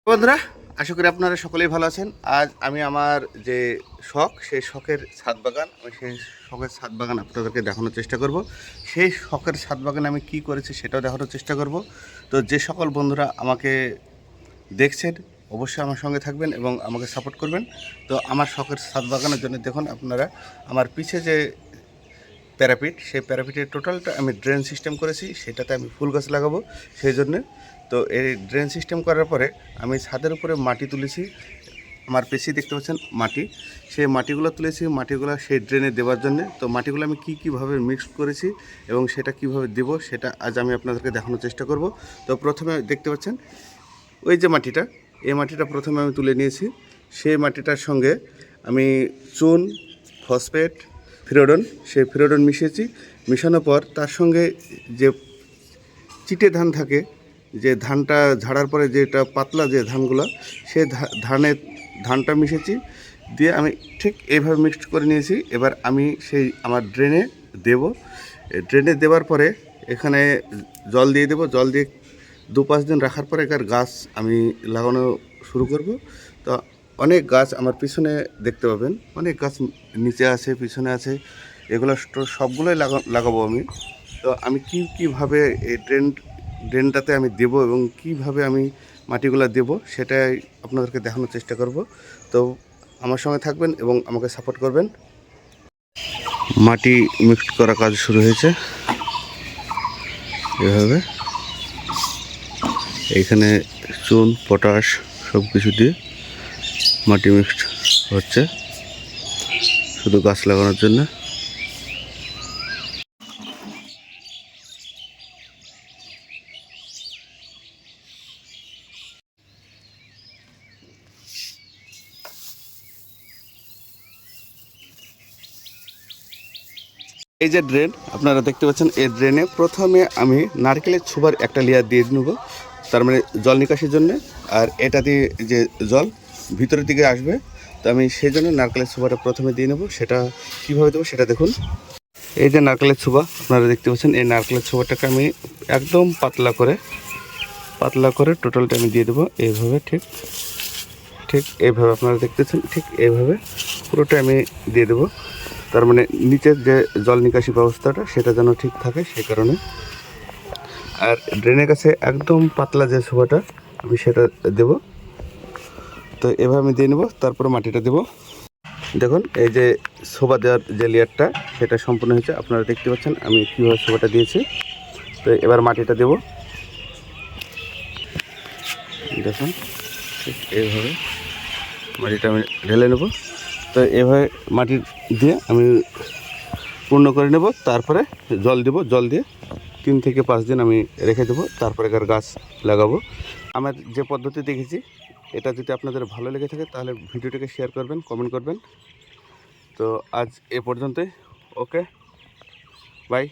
বন্ধুরা, আশা করি আপনারা সকলেই ভালো আছেন। আজ আমি আমার যে শখ, সেই শখের ছাদ বাগান, সেই শখের ছাদ বাগান আপনাদেরকে দেখানোর চেষ্টা করব। সেই শখের ছাদ বাগানে আমি কি করেছি সেটাও দেখানোর চেষ্টা করব। তো যে সকল বন্ধুরা আমাকে দেখছেন অবশ্যই আমার সঙ্গে থাকবেন এবং আমাকে সাপোর্ট করবেন। তো আমার শখের ছাদ বাগানের জন্য দেখুন আপনারা, আমার পিছে যে প্যারাপিট, সেই প্যারাপিটের টোটালটা আমি ড্রেন সিস্টেম করেছি, সেটাতে আমি ফুল গাছ লাগাবো সেই জন্যে। তো এই ড্রেন সিস্টেম করার পরে আমি ছাদের উপরে মাটি তুলেছি, আমার পেছি দেখতে পাচ্ছেন মাটি, সেই মাটিগুলো তুলেছি, মাটিগুলো সেই ড্রেনে দেওয়ার জন্য। তো মাটিগুলো আমি কীভাবে মিক্স করেছি এবং সেটা কিভাবে দেব সেটা আজ আমি আপনাদেরকে দেখানোর চেষ্টা করব। তো প্রথমে দেখতে পাচ্ছেন ওই যে মাটিটা, এই মাটিটা প্রথমে আমি তুলে নিয়েছি। সেই মাটিটার সঙ্গে আমি চুন, ফসফেট, ফিরোডন, সেই ফিরোডন মিশিয়েছি। মিশানোর পর তার সঙ্গে যে চিটে ধান থাকে, যে ধানটা ঝাড়ার পরে যেটা পাতলা যে ধানগুলো, সেই ধানটা মিশিয়েছি, দিয়ে আমি ঠিক এইভাবে মিক্সড করে নিয়েছি। এবার আমি সেই আমার ড্রেনে দেব। ড্রেনে দেওয়ার পরে এখানে জল দিয়ে দেব। জল দিয়ে 2-5 দিন রাখার পরে এর গাছ আমি লাগানো শুরু করব। তো অনেক গাছ আমার পিছনে দেখতে পাবেন, অনেক গাছ নিচে আছে, পিছনে আছে, এগুলো সবগুলোই লাগাবো আমি। তো আমি কীভাবে এই ড্রেনটাতে আমি দেব এবং কিভাবে আমি মাটিগুলো দেব সেটাই আপনাদেরকে দেখানোর চেষ্টা করব। তো আমার সঙ্গে থাকবেন এবং আমাকে সাপোর্ট করবেন। মাটি মিক্সড করা কাজ শুরু হয়েছে এভাবে। এইখানে চুন, পটাশ সব কিছু দিয়ে মাটি মিক্সড হচ্ছে শুধু গাছ লাগানোর জন্য। এই যে ড্রেন আপনারা দেখতে পাচ্ছেন, এই ড্রেনে প্রথমে আমি নারকেলের ছোবার একটা লেয়ার দিয়ে নেব, তার মানে জল নিকাশির জন্য। আর এটা দিয়ে যে জল ভিতরের দিকে আসবে, তো আমি সেই জন্য নারকেলের ছোবাটা প্রথমে দিয়ে নেব। সেটা কীভাবে দেবো সেটা দেখুন। এই যে নারকেলের ছোবা আপনারা দেখতে পাচ্ছেন, এই নারকেলের ছোবাটাকে আমি একদম পাতলা করে টোটালটা আমি দিয়ে দেবো এইভাবে। ঠিক এইভাবে আপনারা দেখতেছেন, ঠিক এইভাবে পুরোটা আমি দিয়ে দেবো। তার মানে নিচের যে জল নিকাশি ব্যবস্থাটা সেটা যেন ঠিক থাকে সেই কারণে। আর ড্রেনের কাছে একদম পাতলা যে ছোবাটা আমি সেটা দেব। তো এভাবে আমি দিয়ে নেব, তারপরে মাটিটা দেব। দেখুন এই যে ছোবা দেওয়ার যে লেয়ারটা সেটা সম্পূর্ণ হয়েছে, আপনারা দেখতে পাচ্ছেন আমি কীভাবে ছোবাটা দিয়েছি। তো এবার মাটিটা দেব, দেখুন ঠিক এইভাবে মাটিটা আমি ঢেলে নেব। তো এভাবে মাটি দিয়ে আমি পূর্ণ করে নেব, তারপরে জল দেব। জল দিয়ে 3 থেকে 5 দিন আমি রেখে দেবো, তারপরে গাছ লাগাবো। আমার যে পদ্ধতি দেখেছি, এটা যদি আপনাদের ভালো লেগে থাকে তাহলে ভিডিওটাকে শেয়ার করবেন, কমেন্ট করবেন। তো আজ এ পর্যন্তই। ওকে, বাই।